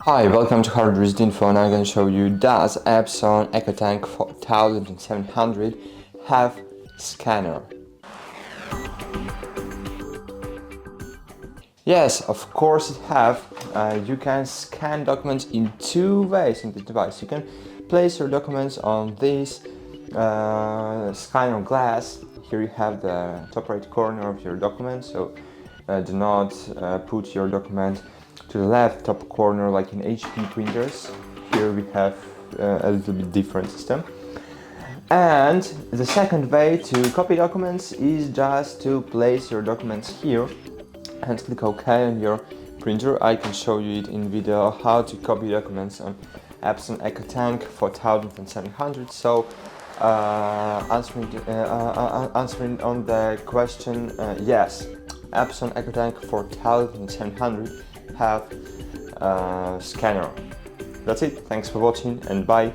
Hi, welcome to HardReset.Info, and I'm going to show you does EPSON EcoTank ET-4700 have scanner? Yes, of course it have. You can scan documents in two ways in the device. You can place your documents on this scanner glass. Here you have the top right corner of your document, so do not put your document to the left top corner like in HP printers. Here we have a little bit different system. And the second way to copy documents is just to place your documents here and click OK on your printer. I can show you it in video how to copy documents on EPSON EcoTank ET-4700. So answering on the question, yes, EPSON EcoTank ET-4700 have scanner. That's it. Thanks for watching and bye.